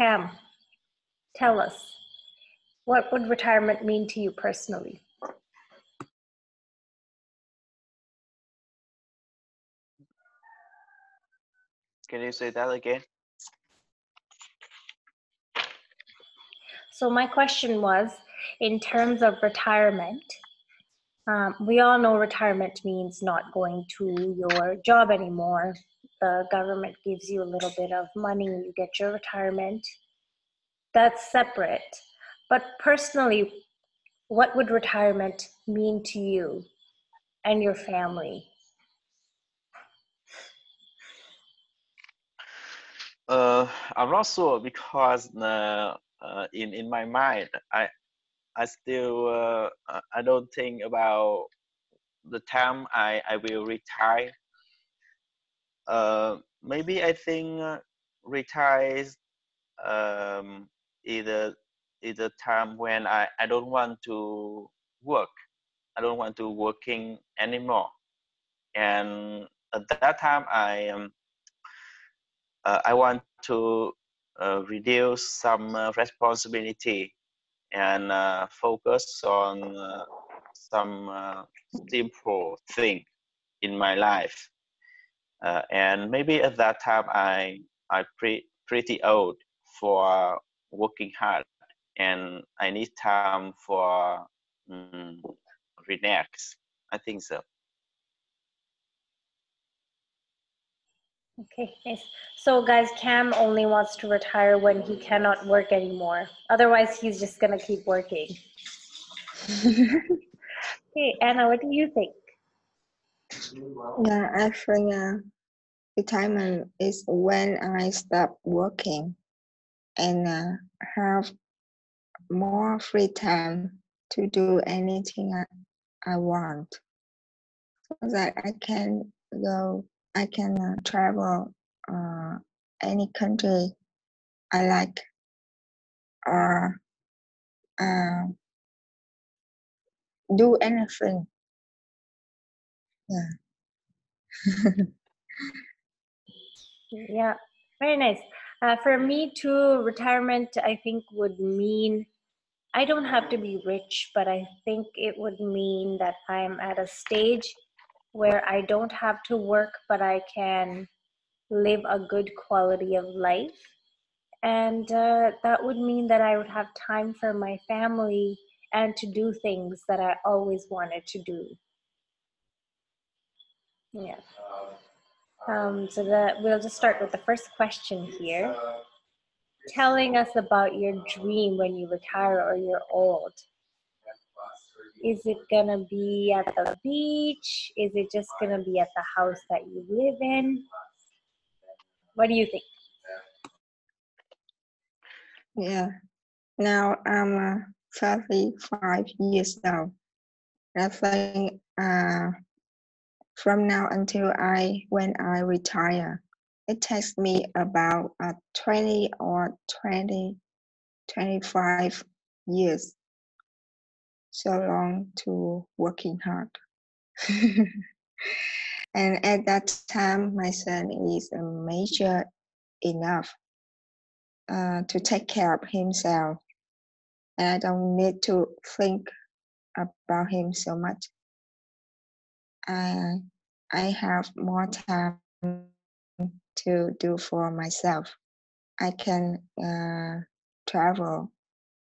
Cam, tell us, what would retirement mean to you personally? Can you say that again? So my question was, in terms of retirement, we all know retirement means not going to your job anymore. The government gives you a little bit of money, you get your retirement. That's separate. But personally, what would retirement mean to you and your family? I'm not sure because in my mind, I still I don't think about the time I will retire. Maybe I think retire is a time when I don't want to work. I don't want to working anymore. And at that time I want to reduce some responsibility and focus on some simple thing in my life. And maybe at that time I pretty old for working hard, and I need time for relax. I think so. Okay, nice. So guys, Cam only wants to retire when he cannot work anymore. Otherwise, he's just gonna keep working. Okay, Anna, what do you think? Yeah, I think retirement is when I stop working and have more free time to do anything I want, so that I can travel any country I like, or do anything. Yeah. Yeah, very nice. For me too, retirement, I think, would mean I don't have to be rich, but I think it would mean that I'm at a stage where I don't have to work, but I can live a good quality of life. And that would mean that I would have time for my family and to do things that I always wanted to do. Yeah. So we'll just start with the first question here. Telling us about your dream when you retire or you're old. Is it gonna be at the beach? Is it just gonna be at the house that you live in? What do you think? Yeah. Now I'm 35 years old. I think from now until when I retire, it takes me about 20 or 25 years. So long to working hard. And at that time, my son is mature enough to take care of himself, and I don't need to think about him so much. I have more time to do for myself. I can travel.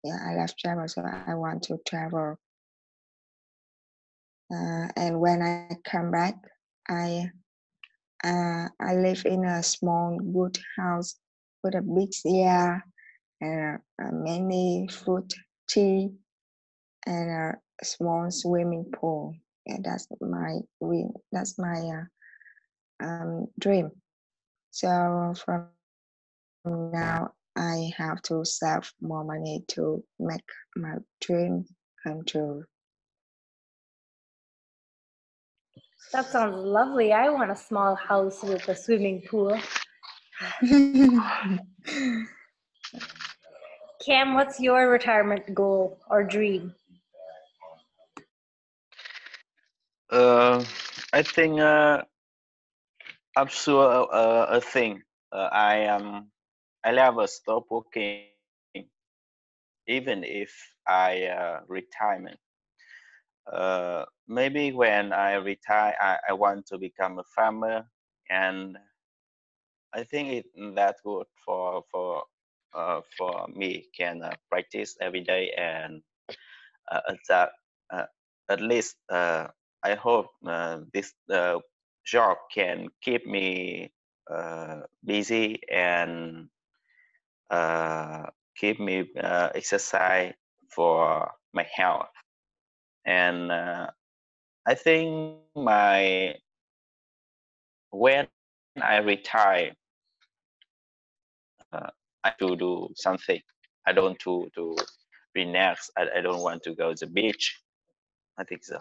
Yeah, I love travel, so I want to travel. And when I come back, I live in a small wood house with a big yard and many fruit tree and a small swimming pool. And that's my dream. So from now, I have to save more money to make my dream come true. That sounds lovely. I want a small house with a swimming pool. Cam, what's your retirement goal or dream? I think I'm sure a thing. I never stop working, even if I retirement. Maybe when I retire, I want to become a farmer, and I think that good for me can practice every day, and that at least I hope this job can keep me busy and keep me exercise for my health. And I think when I retire, I to do something. I don't to relax. I don't want to go to the beach. I think so.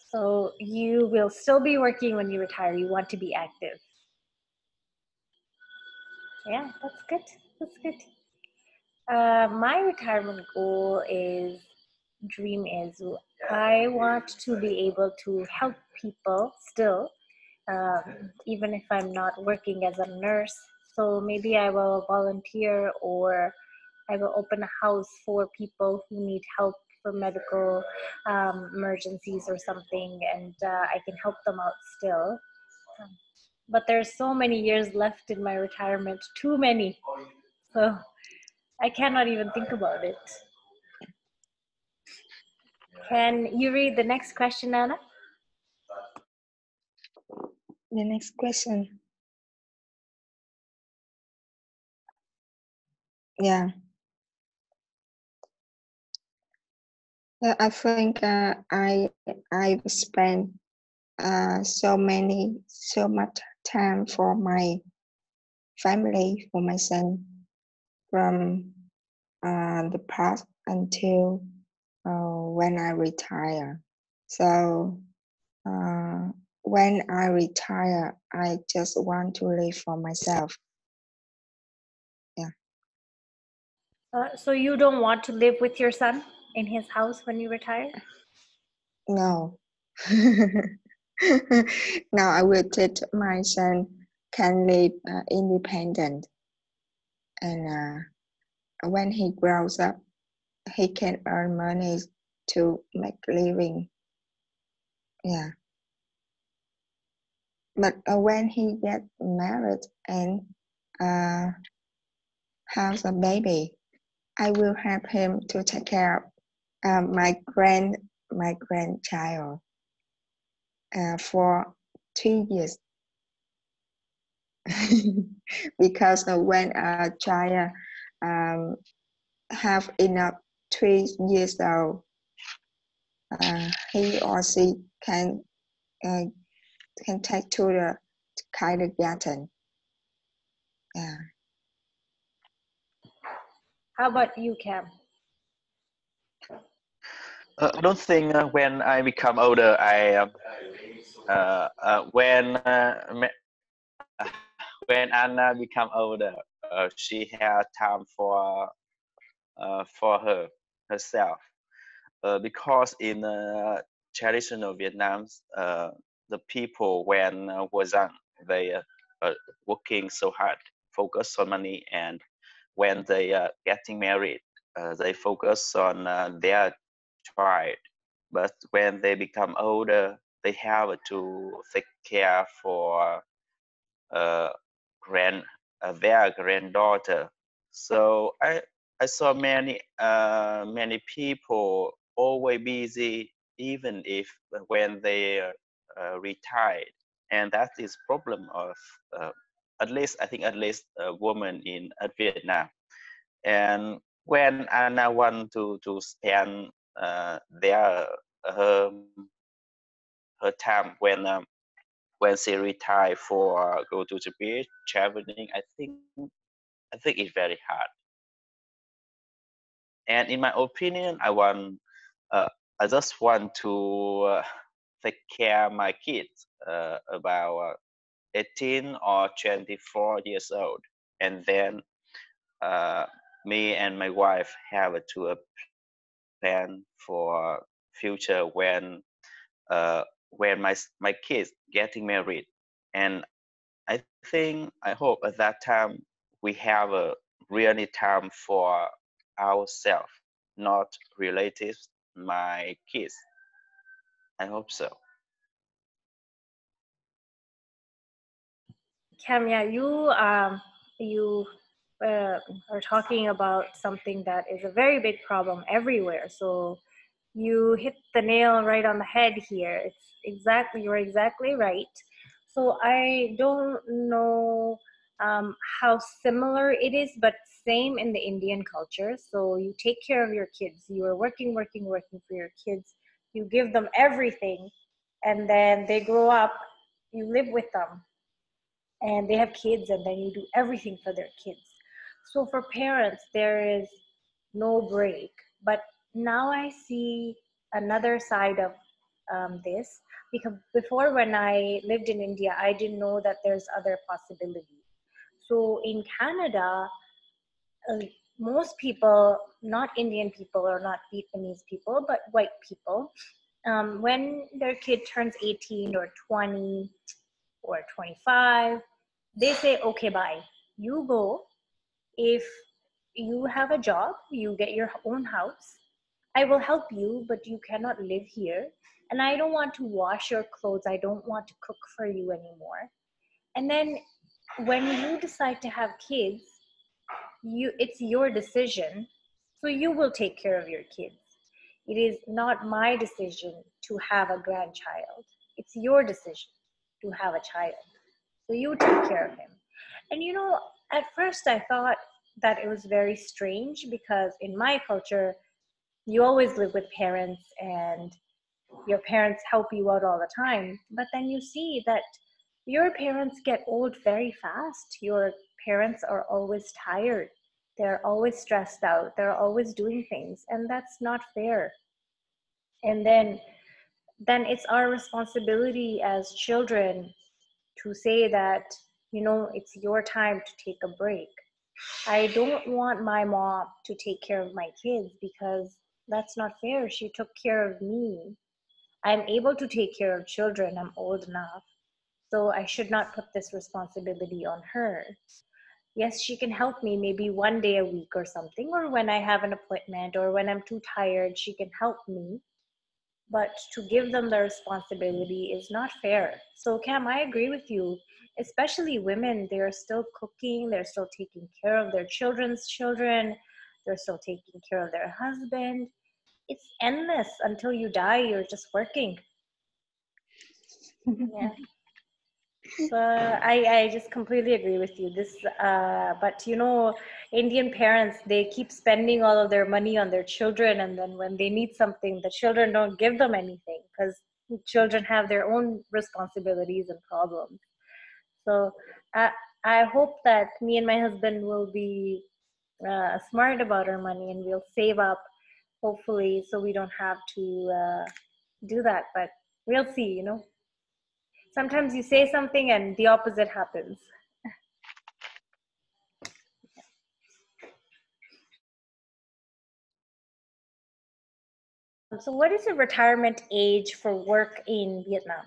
So you will still be working when you retire. You want to be active. Yeah, that's good. That's good. My retirement goal dream is I want to be able to help people still, even if I'm not working as a nurse. So maybe I will volunteer, or I will open a house for people who need help for medical emergencies or something, and I can help them out still. But there's so many years left in my retirement, too many. So I cannot even think about it. Can you read the next question, Anna? The next question. Yeah. I think I've spent so much time for my family, for my son, from the past until when I retire. So when I retire, I just want to live for myself. Yeah. So you don't want to live with your son in his house when you retire? No. Now I will teach my son can live independent, and when he grows up, he can earn money to make living. Yeah. But when he gets married and has a baby, I will help him to take care of my grandchild for 2 years. Because when a child have enough 3 years old, he or she can take to the kindergarten. Yeah. How about you, Cam? I don't think when I become older, when Anna become older, she has time for herself, because in traditional Vietnam, the people when was young, they working so hard, focus on money, and when they getting married, they focus on their child. But when they become older, they have to take care for uh, grand their granddaughter. So I saw many people always busy, even if when they retired, and that is problem of at least I think at least a woman in Vietnam. And when Anna want to spend their her her time when she retire for go to the beach traveling, I think it's very hard. And in my opinion, I just want to take care of my kids about 18 or 24 years old, and then me and my wife have to plan for future when my kids getting married, and I think, I hope at that time we have a really time for ourselves, not relatives, my kids. I hope so. Cam, yeah, you are talking about something that is a very big problem everywhere. So you hit the nail right on the head here. You're exactly right. So I don't know how similar it is, but same in the Indian culture. So you take care of your kids. You are working for your kids. You give them everything, and then they grow up. You live with them, and they have kids, and then you do everything for their kids. So for parents, there is no break. But now I see another side of this, because before, when I lived in India, I didn't know that there's other possibilities. So in Canada, most people, not Indian people or not Vietnamese people, but white people, when their kid turns 18 or 20 or 25, they say, okay, bye. You go. If you have a job, you get your own house. I will help you, but you cannot live here. And I don't want to wash your clothes. I don't want to cook for you anymore. And then when you decide to have kids, it's your decision. So you will take care of your kids. It is not my decision to have a grandchild. It's your decision to have a child. So you take care of him. And at first I thought that it was very strange, because in my culture, you always live with parents and your parents help you out all the time. But then you see that your parents get old very fast. Your parents are always tired. They're always stressed out. They're always doing things, and that's not fair. And then it's our responsibility as children to say that, it's your time to take a break. I don't want my mom to take care of my kids, because that's not fair. She took care of me. I'm able to take care of children. I'm old enough. So I should not put this responsibility on her. Yes, she can help me maybe one day a week or something, or when I have an appointment, or when I'm too tired, she can help me. But to give them the responsibility is not fair. So Cam, I agree with you. Especially women, they're still cooking, they're still taking care of their children's children, they're still taking care of their husband. It's endless. Until you die, you're just working. Yeah. So I just completely agree with you. But Indian parents, they keep spending all of their money on their children, and then when they need something, the children don't give them anything, because children have their own responsibilities and problems. So I hope that me and my husband will be smart about our money, and we'll save up, hopefully, so we don't have to do that. But we'll see. Sometimes you say something and the opposite happens. So what is the retirement age for work in Vietnam?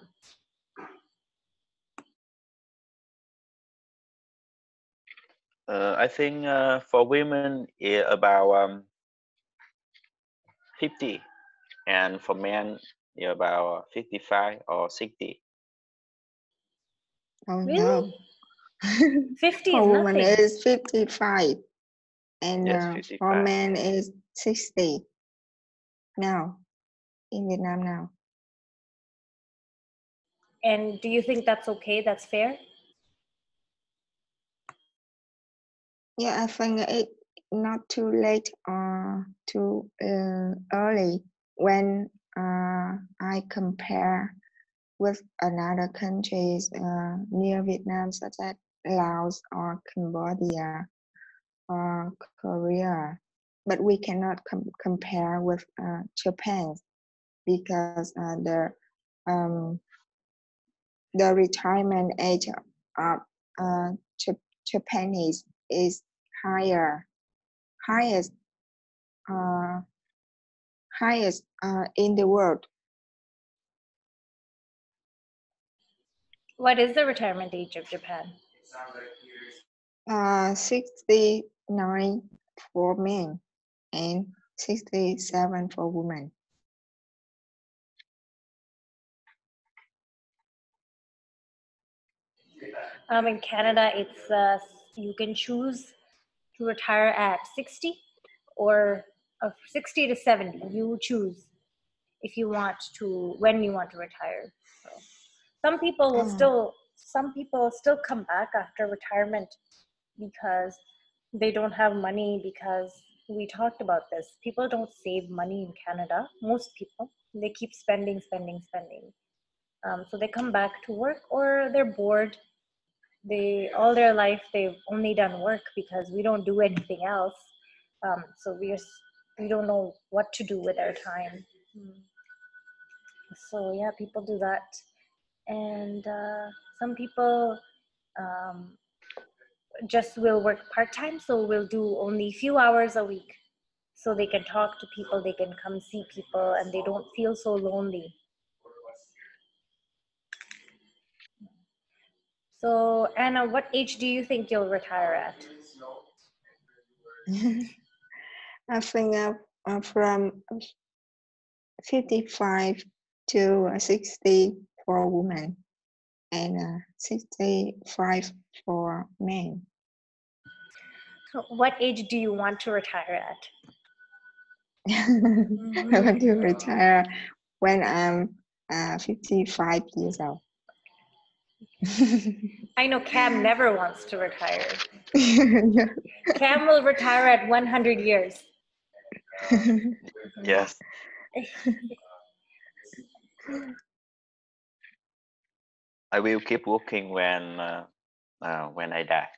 I think for women, about 50, and for men, about 55 or 60. Oh Really? no. 50 For is women nothing. is 55, and Yes, for 55. men is 60. Now, in Vietnam now. And do you think that's okay? That's fair? Yeah, I think it not too late or too early. When I compare with another countries near Vietnam, such as Laos or Cambodia or Korea, but we cannot compare with Japan, because the retirement age of Japanese is highest in the world. What is the retirement age of Japan? 69 for men and 67 for women. In Canada, it's you can choose to retire at 60 or 60 to 70. You choose if you want to, when you want to retire. So some people still come back after retirement because they don't have money, because we talked about this. People don't save money in Canada. Most people, they keep spending. So they come back to work, or they're bored. All their life they've only done work because we don't do anything else. So we don't know what to do with our time. So yeah, people do that, and some people just will work part-time, so we'll do only a few hours a week, so they can talk to people, they can come see people, and they don't feel so lonely. So Anna, what age do you think you'll retire at? I think from 55 to 60 for women and 65 for men. What age do you want to retire at? I want to retire when I'm 55 years old. I know Cam never wants to retire. Yeah. Cam will retire at 100 years. Yes. I will keep working when I die.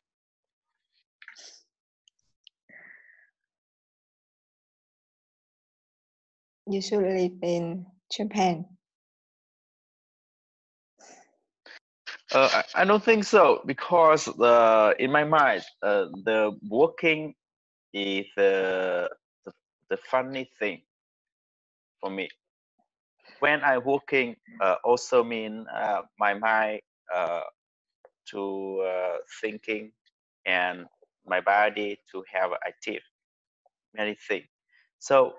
You should live in Japan. I don't think so, because in my mind, the working is the funny thing for me. When I working, also mean my mind to thinking, and my body to have active many things. So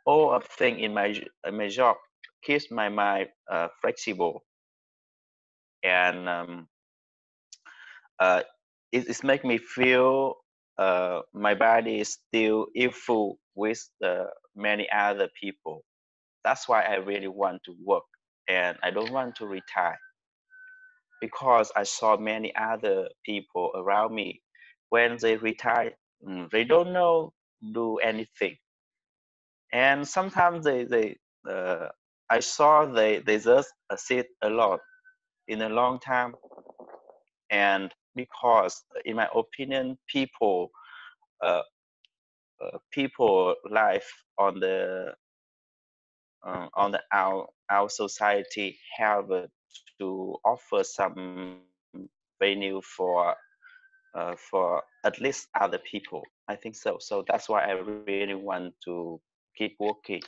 all of thing in my job keeps my mind flexible, and it make me feel my body is still equal with many other people. That's why I really want to work, and I don't want to retire, because I saw many other people around me. When they retire, they don't know do anything, and sometimes I saw they just sit alone in a long time. And because in my opinion, people life on the our society have to offer some value for at least other people. I think so. So that's why I really want to keep working.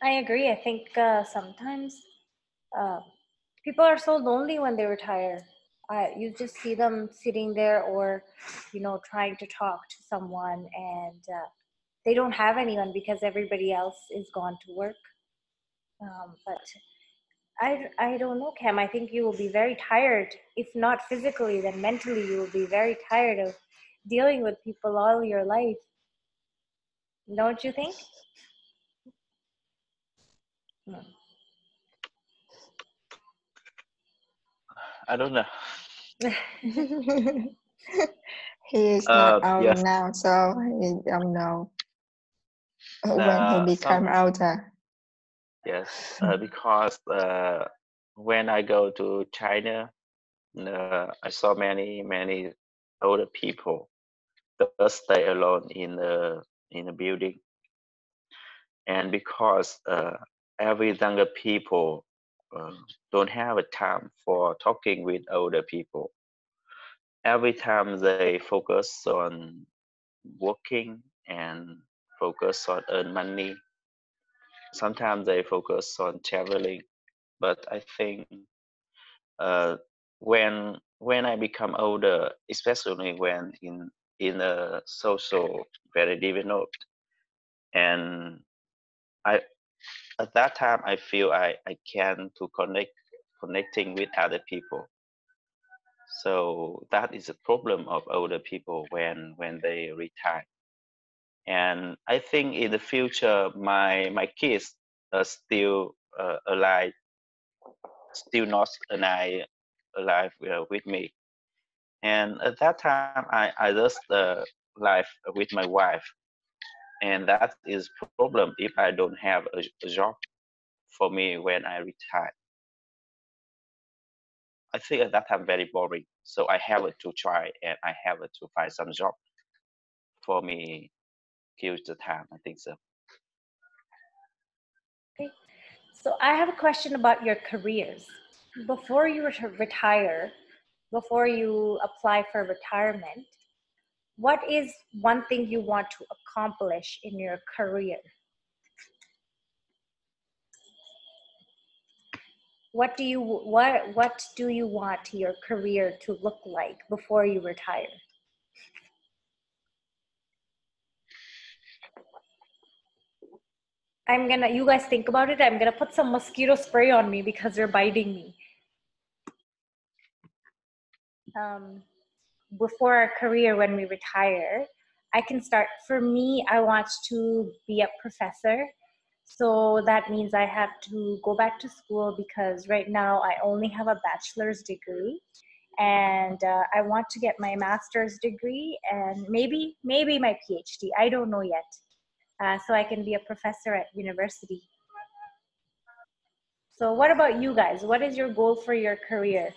I agree. I think sometimes people are so lonely when they retire. You just see them sitting there, or trying to talk to someone, and they don't have anyone because everybody else is gone to work. But I don't know, Cam. I think you will be very tired, if not physically, then mentally you will be very tired of dealing with people all your life. Don't you think? I don't know. He is not old Yes. now, so he don't know when he become older. Yes, because when I go to China, I saw many older people just stay alone in a building, and because every younger people don't have a time for talking with older people. Every time they focus on working and focus on earn money, sometimes they focus on traveling, but I think uh, when I become older, especially when in a social very developed, and I at that time I feel I can to connecting with other people. So that is a problem of older people when they retire. And I think in the future my kids are still alive, still not alive with me. And at that time I just live with my wife, and that is problem if I don't have a job for me when I retire. I think at that time very boring, so I have to try and I have to find some job for me kill the time. I think so. Okay. So I have a question about your careers. Before you were to retire, before you apply for retirement, what is one thing you want to accomplish in your career? What do you want your career to look like before you retire? You guys think about it. I'm gonna put some mosquito spray on me because they're biting me. Before our career, when we retire, I can start. For me, I want to be a professor. So that means I have to go back to school, because right now I only have a bachelor's degree, and I want to get my master's degree and maybe my PhD. I don't know yet. So I can be a professor at university. So what about you guys? What is your goal for your career?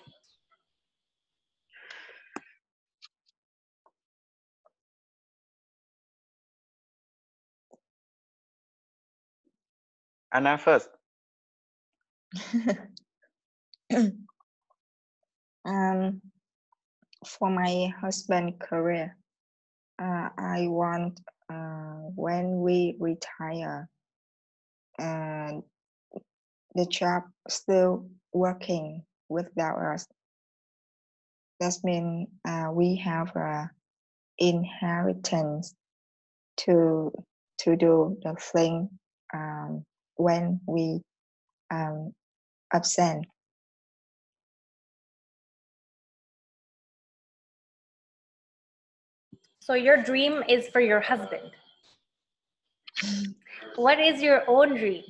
Anna first. For my husband career, I want when we retire, the job still working without us. That means we have a inheritance to do the thing when we absent. So your dream is for your husband. What is your own dream?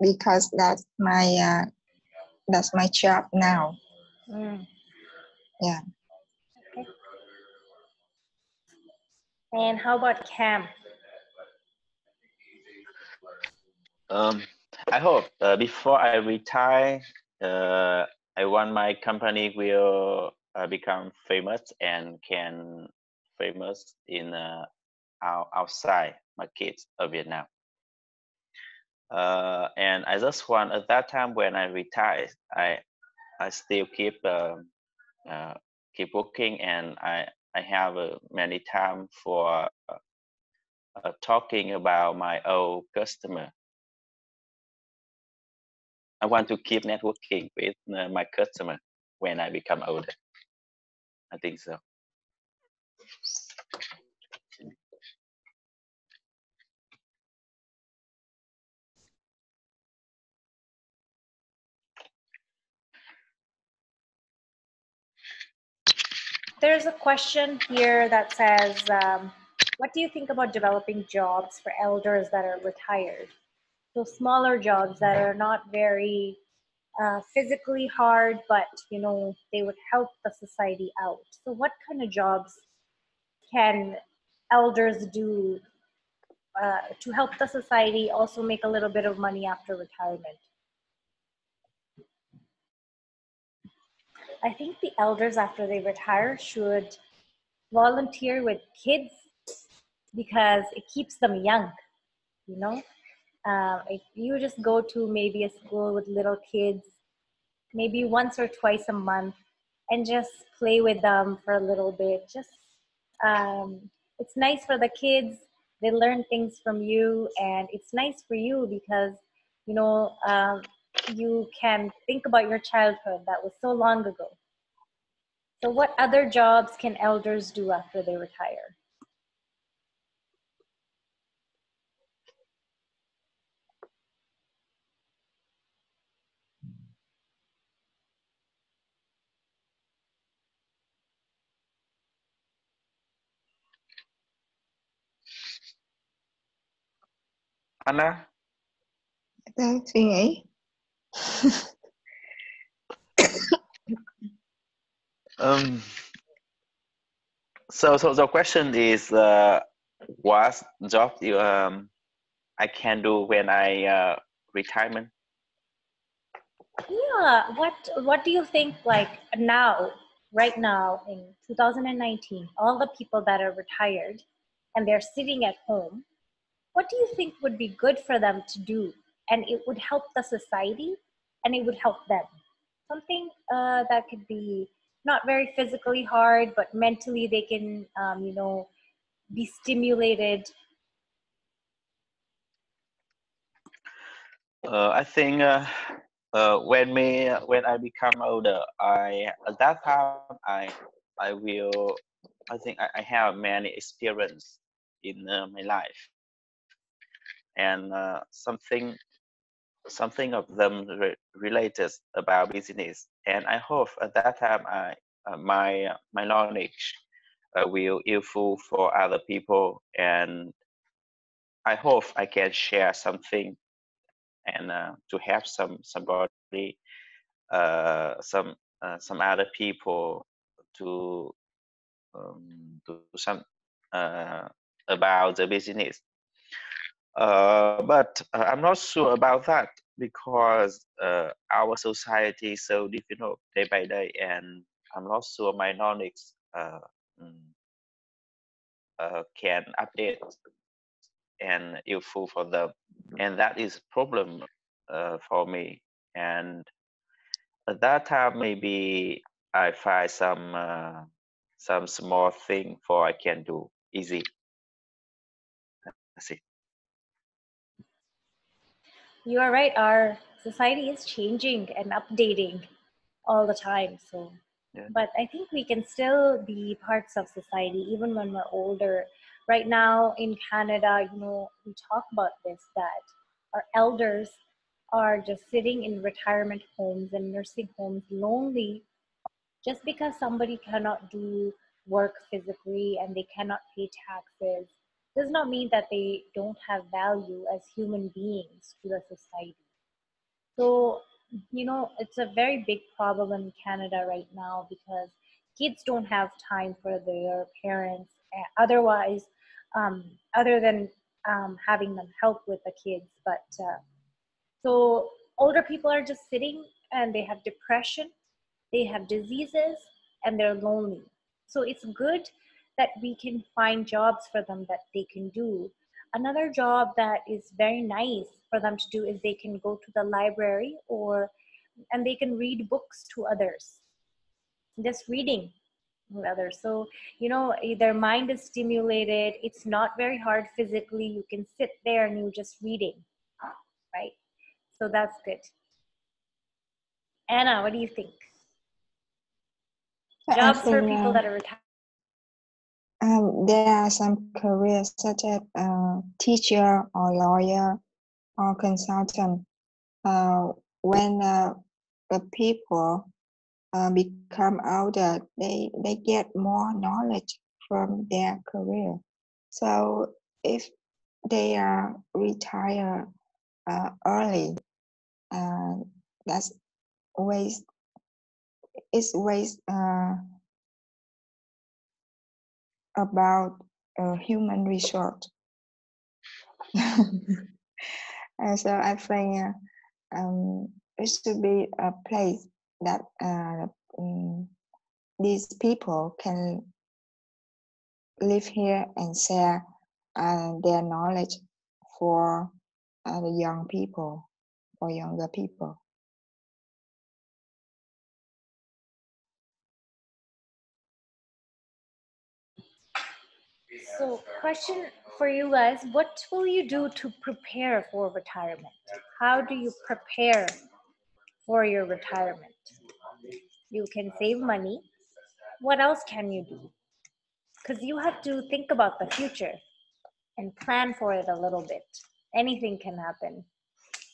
Because that's my job now. Yeah. Okay. And how about Cam? I hope before I retire, I want my company will become famous and can famous in outside markets of Vietnam. And I just want at that time when I retire, I still keep working, and I have many time for talking about my old customer. I want to keep networking with my customer when I become older. I think so. There's a question here that says, what do you think about developing jobs for elders that are retired? So smaller jobs that are not very physically hard, but they would help the society out. So what kind of jobs can elders do to help the society, also make a little bit of money after retirement? I think the elders, after they retire, should volunteer with kids, because it keeps them young. If you just go to maybe a school with little kids, maybe once or twice a month, and just play with them for a little bit, it's nice for the kids, they learn things from you, and it's nice for you because you can think about your childhood that was so long ago. So what other jobs can elders do after they retire? Anna? Đang suy nghĩ. So the question is, what job I can do when I retirement? Yeah, what do you think, like now, right now in 2019, all the people that are retired and they're sitting at home, what do you think would be good for them to do? And it would help the society and it would help them. Something that could be not very physically hard, but mentally they can, be stimulated. I think when I become older, at that time I think I have many experience in my life, and something of them related about business, and I hope at that time my knowledge will useful for other people, and I hope I can share something and to help somebody, some other people to do some about the business. But I'm not sure about that because our society is so difficult day by day, and I'm not sure my knowledge can update and useful for them, and that is a problem for me. And at that time, maybe I find some small thing for I can do easy. That's it. You are right. Our society is changing and updating all the time. So, Yeah. but I think we can still be parts of society even when we're older. Right now in Canada, we talk about this, that our elders are just sitting in retirement homes and nursing homes lonely just because somebody cannot do work physically and they cannot pay taxes does not mean that they don't have value as human beings to the society. So, it's a very big problem in Canada right now because kids don't have time for their parents. Otherwise, other than having them help with the kids. But so older people are just sitting and they have depression, they have diseases, and they're lonely. So it's good that we can find jobs for them that they can do. Another job that is very nice for them to do is they can go to the library and they can read books to others. Just reading with others. So, their mind is stimulated. It's not very hard physically. You can sit there and you're just reading, right? So that's good. Anna, what do you think? Jobs for people that are retired. There are some careers such as teacher or lawyer or consultant. When the people become older, they get more knowledge from their career. So if they are retire early, that's waste. It's waste about human resource. So I think it should be a place that these people can live here and share their knowledge for the young people, for younger people. So question for you guys, what will you do to prepare for retirement? How do you prepare for your retirement? You can save money. What else can you do? Because you have to think about the future and plan for it a little bit. Anything can happen.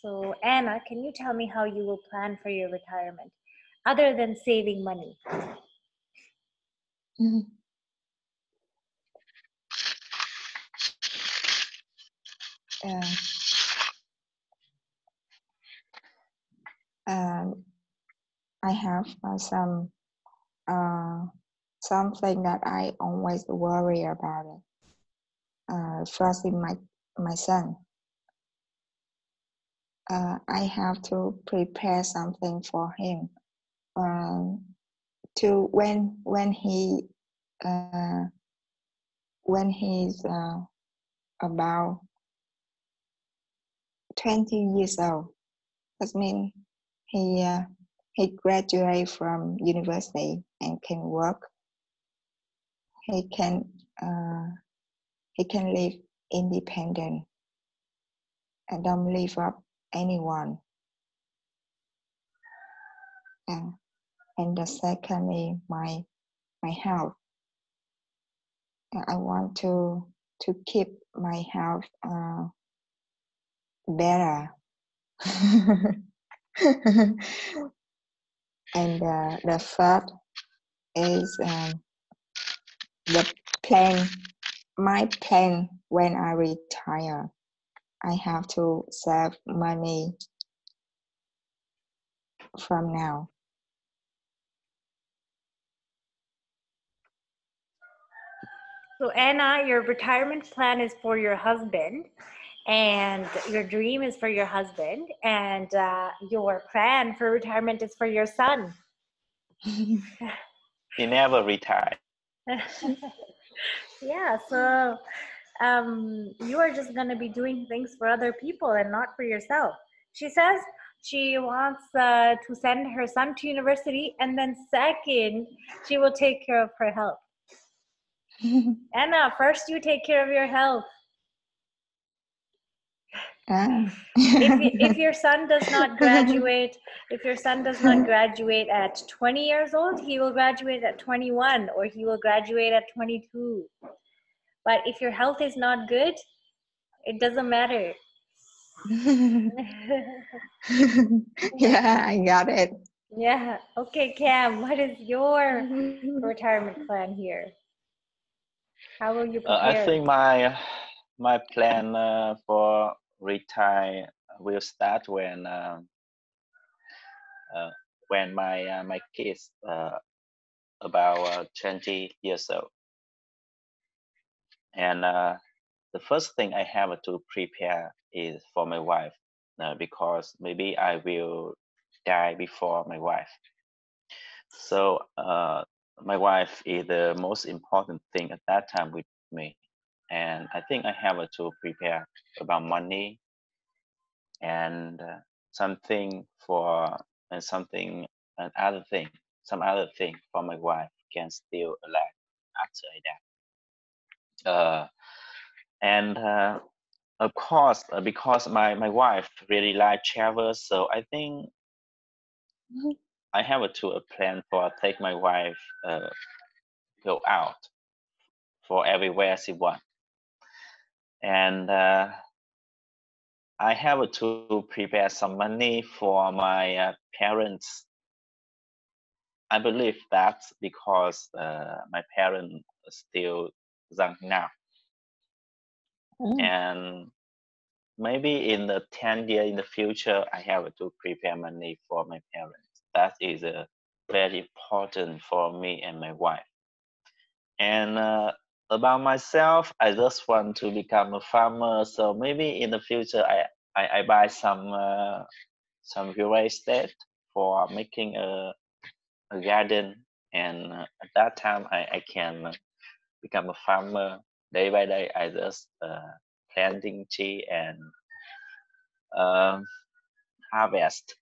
So Anna, can you tell me how you will plan for your retirement other than saving money? I have something that I always worry about it. First, in my son, I have to prepare something for him. To when he's about 20 years old. That means he graduated from university and can work. He can live independent and don't live up anyone. And the second is my health. I want to keep my health better. And the third is my plan when I retire. I have to save money from now. So Anna, your retirement plan is for your husband, and your dream is for your husband, and your plan for retirement is for your son. He never retired. Yeah, so you are just going to be doing things for other people and not for yourself. She says she wants to send her son to university, and then second, she will take care of her health. Anna, first you take care of your health. If your son does not graduate, at 20 years old, he will graduate at 21, or he will graduate at 22. But if your health is not good, it doesn't matter. Yeah, I got it. Yeah. Okay, Cam, what is your retirement plan here? How will you prepare? I think my plan for retire will start when my kids about 20 years old, and the first thing I have to prepare is for my wife, because maybe I will die before my wife. So my wife is the most important thing at that time with me, and I think I have to prepare about money and something for some other thing for my wife can still alive after I die. And of course, because my wife really like travel, so I think I have to plan for take my wife go out for everywhere she wants. And I have to prepare some money for my parents. I believe that's because my parents are still young now. And maybe in the 10 years in the future, I have to prepare money for my parents. That is very important for me and my wife. And about myself, I just want to become a farmer. So maybe in the future, I buy some real estate for making a garden, and at that time I can become a farmer. Day by day, I just planting tree and harvest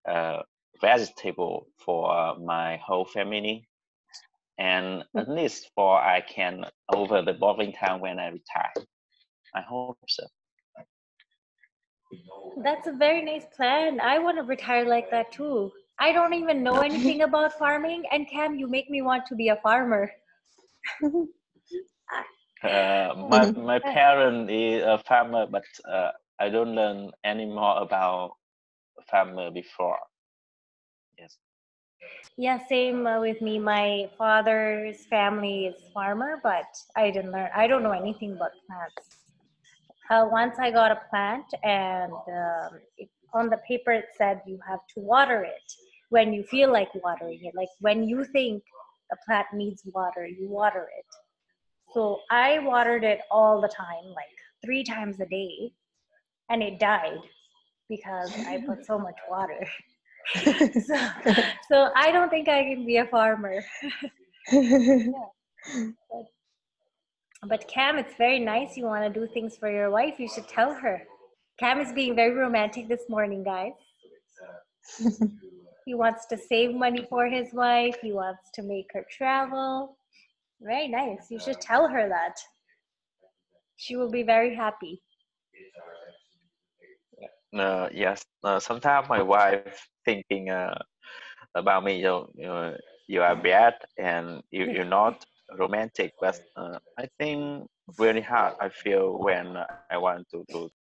vegetable for my whole family, and at least for I can over the boring time when I retire. I hope so. That's a very nice plan. I want to retire like that too. I don't even know anything about farming, and Cam, you make me want to be a farmer. My parent is a farmer, but I don't learn any more about farmer before. Yes. Yeah, same with me. My father's family is farmer, but I didn't learn. I don't know anything about plants. Once I got a plant, and on the paper it said you have to water it when you feel like watering it. Like when you think the plant needs water, you water it. So I watered it all the time, like 3 times a day, and it died because I put so much water. so I don't think I can be a farmer. Yeah. But Cam, it's very nice you want to do things for your wife. You should tell her. Cam is being very romantic this morning, guys. He wants to save money for his wife. He wants to make her travel. Very nice. You should tell her that. She will be very happy. Yes. Sometimes my wife thinking about me. You are bad and you're not romantic. But I think really hard. I feel when I want to